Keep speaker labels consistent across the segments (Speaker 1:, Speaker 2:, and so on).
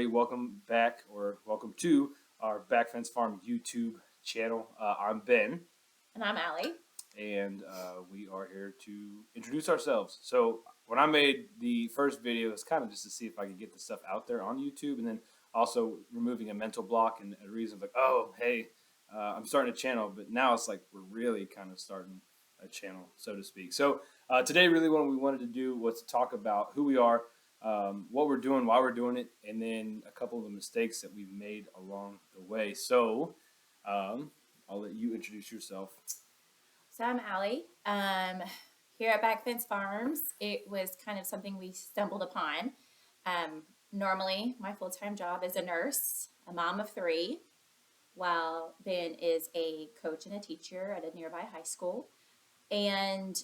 Speaker 1: everybody. Welcome back, or welcome to our Back Fence Farm YouTube channel. I'm Ben,
Speaker 2: And I'm Allie.
Speaker 1: and we are here to introduce ourselves. So, when I made the first video, it's kind of just to see if I could get the stuff out there on YouTube, and then also removing a mental block and a reason of like, oh, hey, I'm starting a channel, but now it's like we're really kind of starting a channel, so to speak. So, today, really, what we wanted to do was to talk about who we are, what we're doing, why we're doing it, and then a couple of the mistakes that we've made along the way. So, I'll let you introduce yourself.
Speaker 2: So I'm Allie. Here at Back Fence Farms, it was kind of something we stumbled upon. Normally, my full-time job is a nurse, a mom of three, while Ben is a coach and a teacher at a nearby high school. And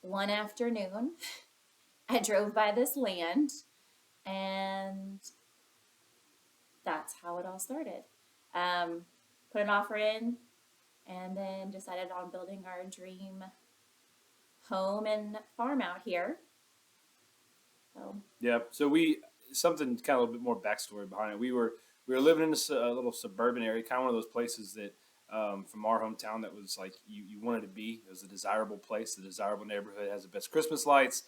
Speaker 2: one afternoon, I drove by this land, and that's how it all started. Put an offer in, and then decided on building our dream home and farm out here. So
Speaker 1: Yeah. So something kind of a little bit more backstory behind it. We were living in a little suburban area, kind of one of those places that from our hometown that was like you wanted to be. It was a desirable place, the desirable neighborhood. It has the best Christmas lights.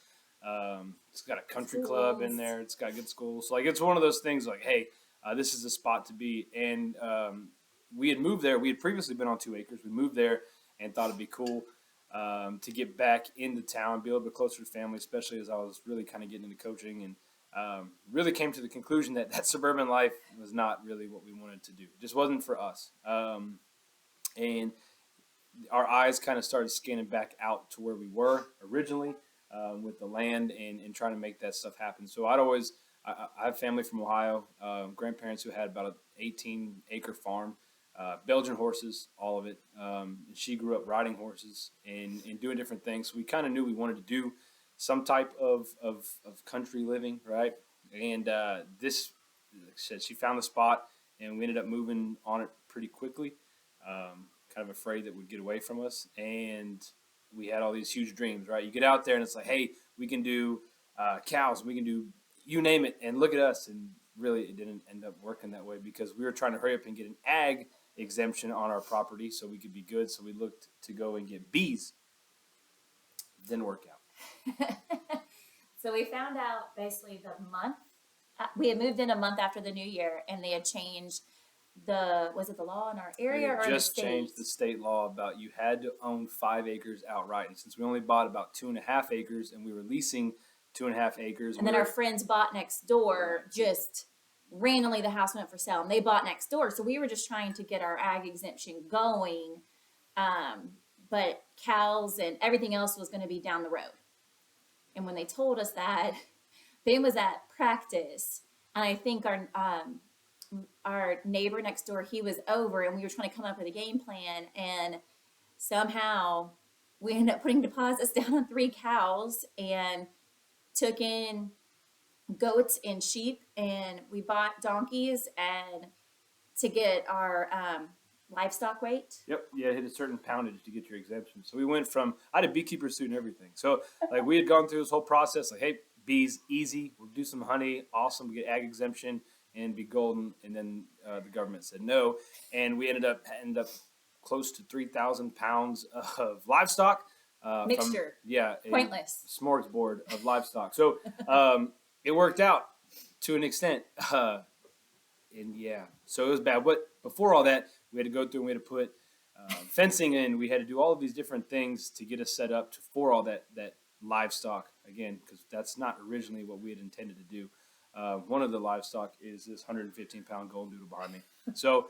Speaker 1: It's got a country club in there. It's got good schools. So like it's one of those things like, hey, this is a spot to be. And we had moved there. We had previously been on 2 acres. We moved there and thought it'd be cool to get back into town, be a little bit closer to family, especially as I was really kind of getting into coaching and really came to the conclusion that that suburban life was not really what we wanted to do. It just wasn't for us. And our eyes kind of started scanning back out to where we were originally with the land and trying to make that stuff happen. So I have family from Ohio, grandparents who had about an 18-acre farm, Belgian horses, all of it. And she grew up riding horses and doing different things. So we kind of knew we wanted to do some type of country living, right? And this, like I said, she found the spot, and we ended up moving on it pretty quickly. Kind of afraid that we'd get away from us, and we had all these huge dreams, right? You get out there, and it's like, hey, we can do cows, we can do you name it, and look at us. And really, it didn't end up working that way because we were trying to hurry up and get an ag exemption on our property so we could be good. So we looked to go and get bees. Didn't work out.
Speaker 2: So we found out basically the month we had moved in a month after the new year, and they had changed was it the law in our area or
Speaker 1: just
Speaker 2: the state?
Speaker 1: changed the state law about you had to own 5 acres outright. And since we only bought about 2.5 acres and we were leasing 2.5 acres,
Speaker 2: and then our friends bought next door. Just randomly, the house went for sale, and they bought next door. So we were just trying to get our ag exemption going, but cows and everything else was going to be down the road. And when they told us that, Ben was at practice, and I think our neighbor next door, he was over, and we were trying to come up with a game plan, and somehow we ended up putting deposits down on 3 cows and took in goats and sheep, and we bought donkeys and to get our livestock weight.
Speaker 1: Yep, yeah, hit a certain poundage to get your exemption. So we went from, I had a beekeeper suit and everything. So like we had gone through this whole process, like, hey, bees, easy, we'll do some honey, awesome, we get ag exemption and be golden. And then the government said no, and we ended up close to 3,000 pounds of livestock.
Speaker 2: Mixture. Pointless.
Speaker 1: Smorgasbord of livestock. So it worked out to an extent. And yeah, so it was bad. But before all that, we had to go through and we had to put fencing in. We had to do all of these different things to get us set up for all that livestock, again, because that's not originally what we had intended to do. One of the livestock is this 115-pound golden doodle behind me. So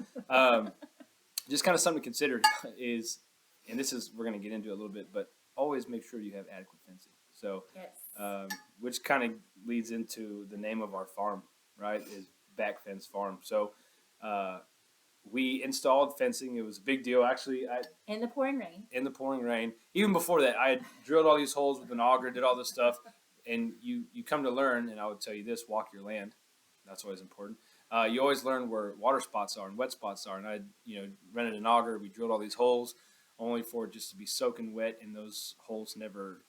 Speaker 1: just kind of something to consider is, and this is, we're going to get into it a little bit, but always make sure you have adequate fencing. So,
Speaker 2: yes.
Speaker 1: Which kind of leads into the name of our farm, right, is Back Fence Farm. So we installed fencing. It was a big deal. Actually,
Speaker 2: in the pouring rain.
Speaker 1: In the pouring rain. Even before that, I had drilled all these holes with an auger, did all this stuff. And you come to learn, and I would tell you this, walk your land. That's always important. You always learn where water spots are and wet spots are. And I rented an auger. We drilled all these holes only for it just to be soaking wet, and those holes never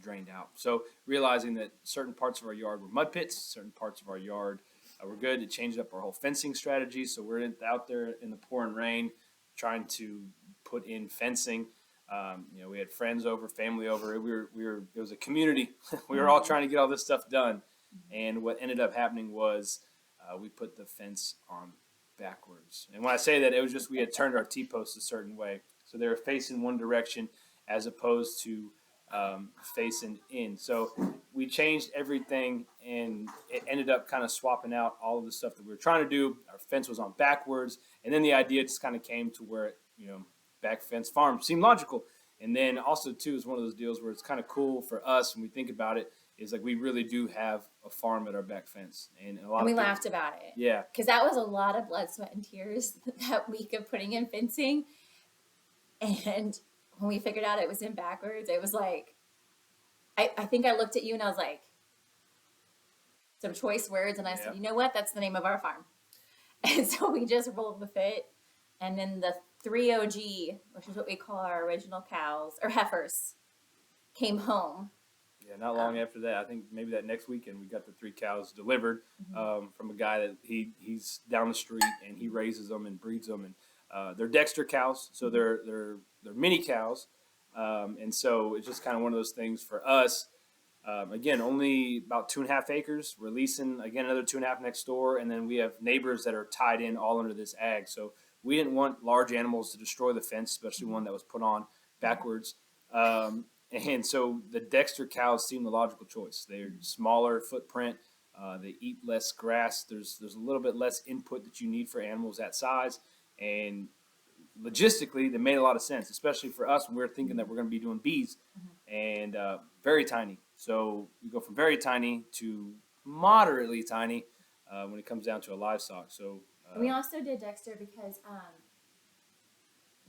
Speaker 1: drained out. So realizing that certain parts of our yard were mud pits, certain parts of our yard we're good. It changed up our whole fencing strategy. So we're out there in the pouring rain trying to put in fencing. We had friends over, family over. It was a community. We were all trying to get all this stuff done. And what ended up happening was we put the fence on backwards. And when I say that, it was just we had turned our T-posts a certain way. So they were facing one direction as opposed to facing in. So we changed everything, and it ended up kind of swapping out all of the stuff that we were trying to do. Our fence was on backwards, and then the idea just kind of came to where, back fence farm seemed logical. And then also too is one of those deals where it's kind of cool for us when we think about it, is like we really do have a farm at our back fence, and a lot
Speaker 2: And we
Speaker 1: of people,
Speaker 2: laughed about it.
Speaker 1: yeah,
Speaker 2: Because that was a lot of blood, sweat, and tears that week of putting in fencing. And when we figured out it was in backwards, it was like, I think I looked at you and I was like, some choice words. And I said, you know what? That's the name of our farm. And so we just rolled with it. And then the 3 OG, which is what we call our original cows or heifers, came home.
Speaker 1: Yeah, not long after that, I think maybe that next weekend, we got the 3 cows delivered from a guy that he's down the street, and he raises them and breeds them, and they're Dexter cows, so they're mini cows, and so it's just kind of one of those things for us. Again, only about 2.5 acres. We're leasing again another 2.5 next door, and then we have neighbors that are tied in all under this ag. So we didn't want large animals to destroy the fence, especially one that was put on backwards. And so the Dexter cows seem the logical choice. They're smaller footprint. They eat less grass. There's a little bit less input that you need for animals that size. And logistically, they made a lot of sense, especially for us when we were thinking that we're going to be doing bees. And very tiny. So we go from very tiny to moderately tiny when it comes down to a livestock. So
Speaker 2: We also did Dexter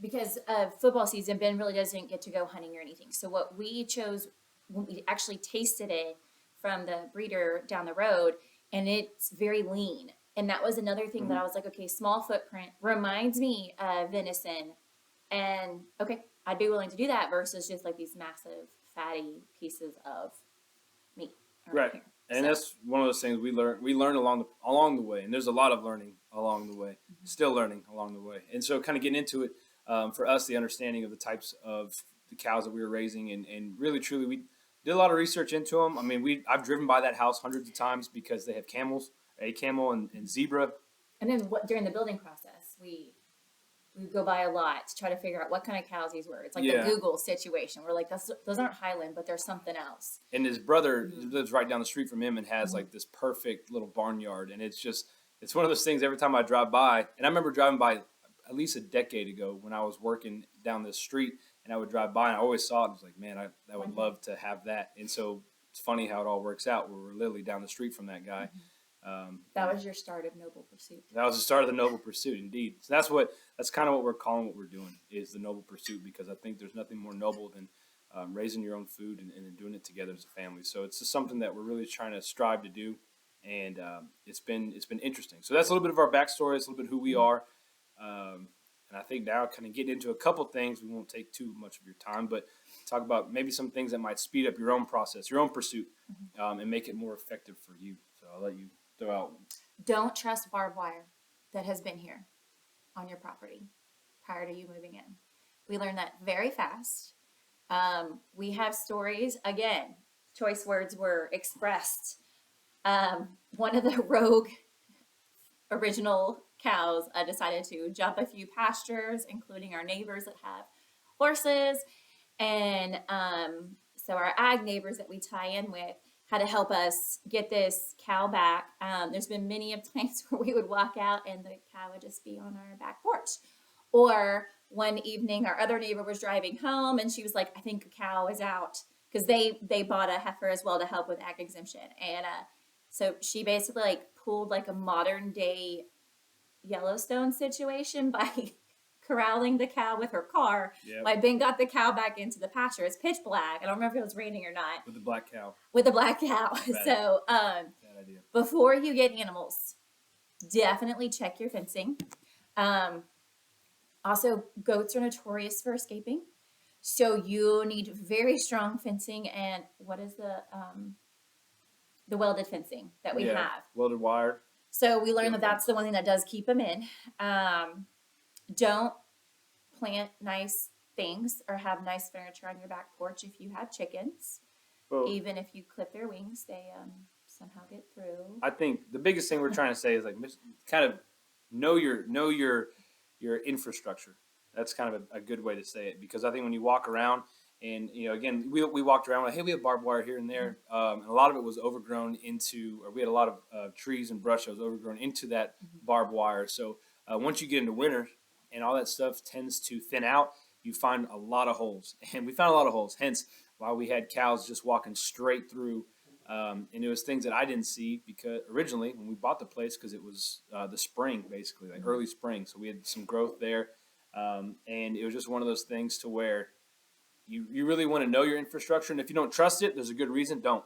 Speaker 2: because of football season. Ben really doesn't get to go hunting or anything. So what we chose when we actually tasted it from the breeder down the road, and it's very lean. And that was another thing that I was like, okay, small footprint reminds me of venison, and okay, I'd be willing to do that versus just like these massive fatty pieces of meat.
Speaker 1: Right.
Speaker 2: Here.
Speaker 1: And that's one of those things we learn along the way, and there's a lot of learning along the way, still learning along the way. And so kind of getting into it, for us, the understanding of the types of the cows that we were raising, and really truly we did a lot of research into them. I mean, I've driven by that house hundreds of times because they have camels, a camel and zebra.
Speaker 2: And then during the building process, we go by a lot to try to figure out what kind of cows these were. It's like the Google situation. We're like, those aren't Highland, but there's something else.
Speaker 1: And his brother lives right down the street from him and has like this perfect little barnyard. And it's one of those things every time I drive by, and I remember driving by at least a decade ago when I was working down this street, and I would drive by and I always saw it and I was like, man, I would love to have that. And so it's funny how it all works out where we're literally down the street from that guy.
Speaker 2: That was your start of Noble Pursuit.
Speaker 1: That was the start of the Noble Pursuit, indeed. So that's kind of what we're calling what we're doing, is the Noble Pursuit, because I think there's nothing more noble than raising your own food and doing it together as a family. So it's just something that we're really trying to strive to do, and it's been interesting. So that's a little bit of our backstory. It's a little bit who we are, and I think now kind of get into a couple things. We won't take too much of your time, but talk about maybe some things that might speed up your own process, your own pursuit, and make it more effective for you. So I'll let you throw out.
Speaker 2: Don't trust barbed wire that has been here on your property prior to you moving in. We learned that very fast. We have stories, again, choice words were expressed. One of the rogue original cows decided to jump a few pastures, including our neighbors that have horses. And so our ag neighbors that we tie in with had to help us get this cow back. There's been many of times where we would walk out and the cow would just be on our back porch. Or one evening, our other neighbor was driving home and she was like, I think a cow is out, because they bought a heifer as well to help with ag exemption. And so she basically like pulled like a modern day Yellowstone situation by corralling the cow with her car.
Speaker 1: Yep.
Speaker 2: Like Ben got the cow back into the pasture. It's pitch black. I don't remember if it was raining or not.
Speaker 1: With the black cow.
Speaker 2: With the black cow.
Speaker 1: Right.
Speaker 2: So
Speaker 1: Bad idea.
Speaker 2: before you get animals, definitely check your fencing. Also, goats are notorious for escaping. So you need very strong fencing. And what is the welded fencing that we have?
Speaker 1: Welded wire.
Speaker 2: So we learned that
Speaker 1: Beautiful.
Speaker 2: that's the one thing that does keep them in. Don't plant nice things or have nice furniture on your back porch if you have chickens.
Speaker 1: Well,
Speaker 2: Even if you clip their wings, they somehow get through.
Speaker 1: I think the biggest thing we're trying to say is like kind of know your infrastructure. That's kind of a good way to say it, because I think when you walk around and again we walked around like, hey, we have barbed wire here and there, and a lot of it was overgrown into, or we had a lot of trees and brush that was overgrown into that barbed wire. So once you get into winter and all that stuff tends to thin out, you find a lot of holes, and we found a lot of holes. Hence why we had cows just walking straight through. And it was things that I didn't see because originally when we bought the place, because it was the spring, basically like early spring, so we had some growth there, and it was just one of those things to where you really want to know your infrastructure, and if you don't trust it, there's a good reason don't.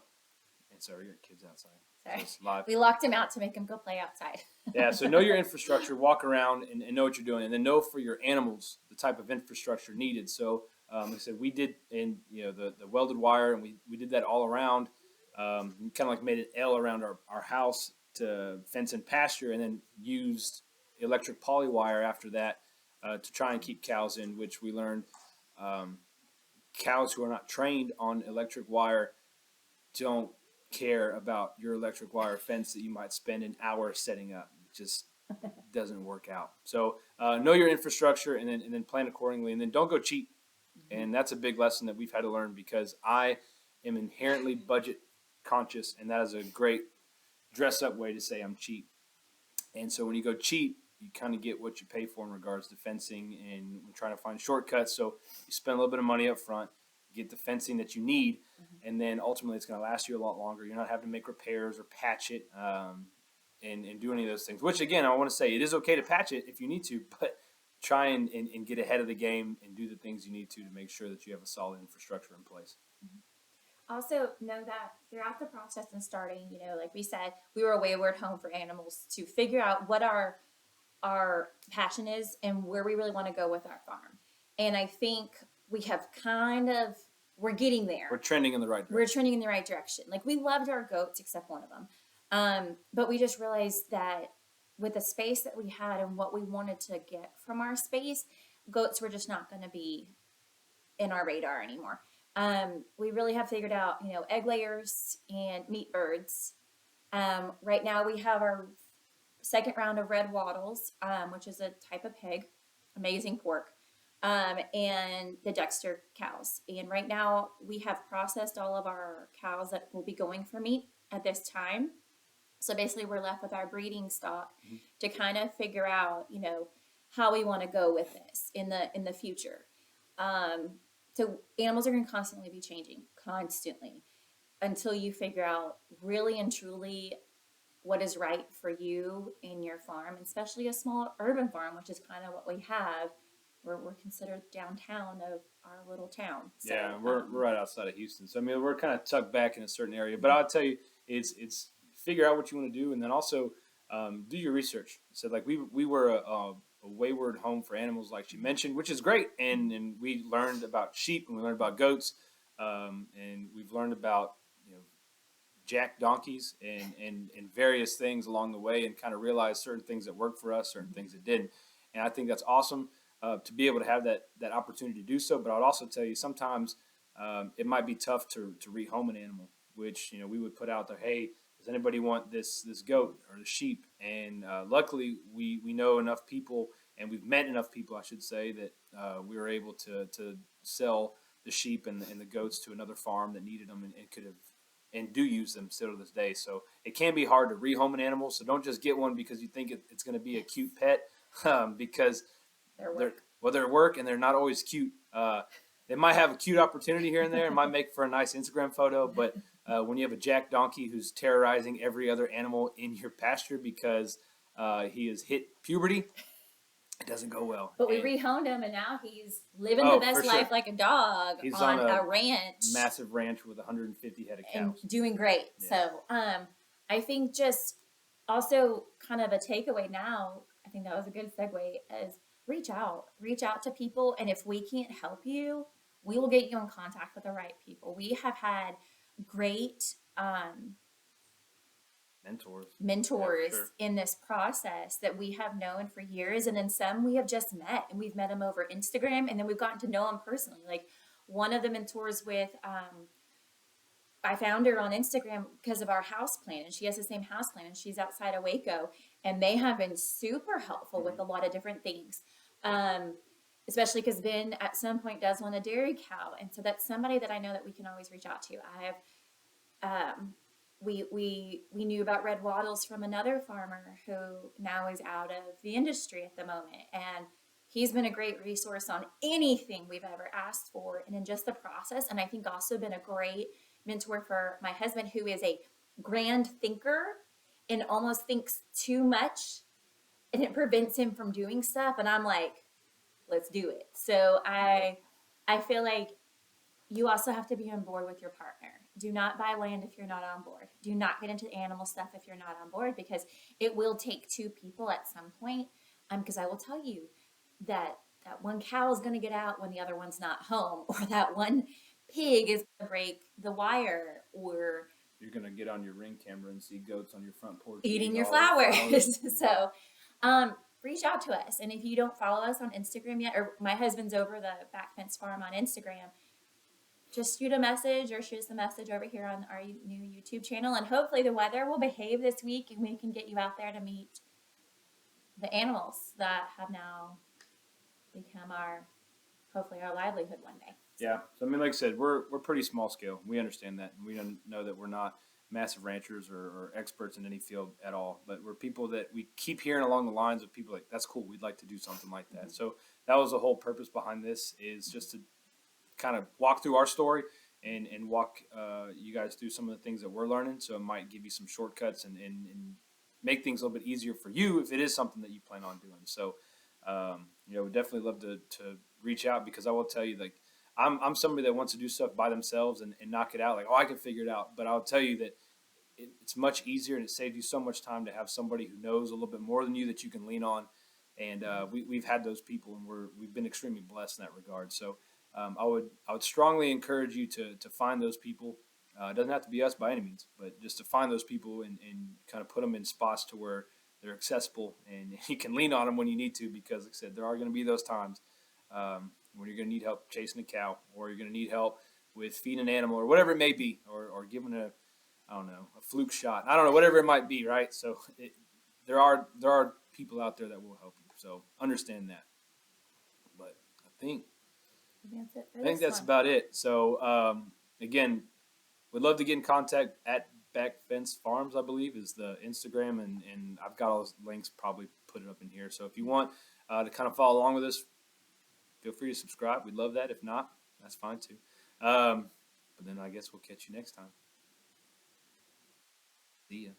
Speaker 1: And sorry, your kids outside. So
Speaker 2: Sorry.
Speaker 1: it's live.
Speaker 2: We locked him out to make him go play outside.
Speaker 1: Yeah, so know your infrastructure, walk around and know what you're doing, and then know for your animals the type of infrastructure needed. So, like I said, we did in the welded wire, and we did that all around. Kind of like made an L around our house to fence and pasture, and then used electric poly wire after that to try and keep cows in, which we learned cows who are not trained on electric wire don't care about your electric wire fence that you might spend an hour setting up. It just doesn't work out. So know your infrastructure, and then plan accordingly, and then don't go cheap. And that's a big lesson that we've had to learn, because I am inherently budget conscious, and that is a great dress up way to say I'm cheap. And so when you go cheap, you kind of get what you pay for in regards to fencing, and trying to find shortcuts. So you spend a little bit of money up front, get the fencing that you need, and then ultimately it's going to last you a lot longer. You're not having to make repairs or patch it, and do any of those things. Which again, I want to say it is okay to patch it if you need to, but try and get ahead of the game and do the things you need to make sure that you have a solid infrastructure in place.
Speaker 2: Also, know that throughout the process and starting, like we said, we were a wayward home for animals to figure out what our passion is and where we really want to go with our farm. And I think we have we're getting there.
Speaker 1: We're trending in the right direction.
Speaker 2: We're trending in the right direction. Like, we loved our goats except one of them. But we just realized that with the space that we had and what we wanted to get from our space, goats were just not going to be in our radar anymore. We really have figured out, egg layers and meat birds. Right now we have our second round of red wattles, which is a type of pig, amazing pork, and the Dexter cows. And right now we have processed all of our cows that will be going for meat at this time. So basically we're left with our breeding stock to kind of figure out, how we want to go with this in the future. So animals are going to constantly be changing, constantly, until you figure out really and truly what is right for you and your farm, especially a small urban farm, which is kind of what we have. We're considered downtown of our little town. So,
Speaker 1: yeah, we're right outside of Houston. So, I mean, we're kind of tucked back in a certain area. But I'll tell you, it's figure out what you want to do, and then also do your research. So, like, we were a wayward home for animals, like she mentioned, which is great. And we learned about sheep, and we learned about goats, and we've learned about jack donkeys and various things along the way, and kind of realized certain things that worked for us, certain things that didn't. And I think that's awesome to be able to have that opportunity to do so. But I'd also tell you sometimes it might be tough to rehome an animal, which we would put out there, hey, does anybody want this goat or the sheep? And luckily we know enough people, and we've met enough people, I should say, that we were able to sell the sheep and the goats to another farm that needed them and could have and do use them still to this day. So it can be hard to rehome an animal. So don't just get one because you think it's going to be a cute pet, because they're work and they're not always cute. They might have a cute opportunity here and there and might make for a nice Instagram photo, but when you have a jack donkey who's terrorizing every other animal in your pasture because he has hit puberty, it doesn't go well.
Speaker 2: But we rehomed him, and now he's living the best life like a dog. He's on a ranch,
Speaker 1: massive ranch with 150 head of cows,
Speaker 2: and doing great. Yeah. So I think just also kind of a takeaway now, I think that was a good segue, is reach out to people, and if we can't help you, we will get you in contact with the right people. We have had great mentors
Speaker 1: sure.
Speaker 2: in this process that we have known for years, and then some we have just met, and we've met them over Instagram, and then we've gotten to know them personally. Like one of the mentors with I found her on Instagram because of our house plan, and she has the same house plan, and she's outside of Waco, and they have been super helpful with a lot of different things. Um, Especially because Ben at some point does want a dairy cow, and so that's somebody that I know that we can always reach out to. I have we knew about red wattles from another farmer who now is out of the industry at the moment, and he's been a great resource on anything we've ever asked for and in just the process. And I think also been a great mentor for my husband, who is a grand thinker and almost thinks too much, and it prevents him from doing stuff. And I'm like, let's do it. So I feel like you also have to be on board with your partner. Do not buy land if you're not on board. Do not get into animal stuff if you're not on board, because it will take two people at some point. Because I will tell you that that one cow is going to get out when the other one's not home, or that one pig is going to break the wire, or
Speaker 1: You're gonna get on your Ring camera and see goats on your front porch
Speaker 2: eating your
Speaker 1: all the
Speaker 2: flowers. So, reach out to us. And if you don't follow us on Instagram yet, or my husband's over the Back Fence Farm on Instagram, just shoot a message or shoot us a message over here on our new YouTube channel. And hopefully the weather will behave this week and we can get you out there to meet the animals that have now become hopefully our livelihood one day.
Speaker 1: Yeah. So I mean, like I said, we're pretty small scale. We understand that. We don't know that we're not massive ranchers or experts in any field at all. But we're people that we keep hearing along the lines of people like, that's cool. We'd like to do something like that. So that was the whole purpose behind this, is just to kind of walk through our story and walk you guys through some of the things that we're learning. So it might give you some shortcuts and make things a little bit easier for you if it is something that you plan on doing. So, we definitely love to reach out, because I will tell you, like, I'm somebody that wants to do stuff by themselves and knock it out. Like, oh, I can figure it out. But I'll tell you that it's much easier, and it saves you so much time to have somebody who knows a little bit more than you that you can lean on. And we've had those people, and we've been extremely blessed in that regard. So I would strongly encourage you to find those people. It doesn't have to be us by any means, but just to find those people and kind of put them in spots to where they're accessible and you can lean on them when you need to, because like I said, there are going to be those times when you're going to need help chasing a cow, or you're going to need help with feeding an animal, or whatever it may be, or giving a fluke shot. I don't know, whatever it might be, right? So there are people out there that will help you. So understand that. But I think that's about it. So again, would love to get in contact at Back Fence Farms, I believe is the Instagram, and I've got all those links, probably put it up in here. So if you want to kind of follow along with us, feel free to subscribe. We'd love that. If not, that's fine too. But then I guess we'll catch you next time. See ya.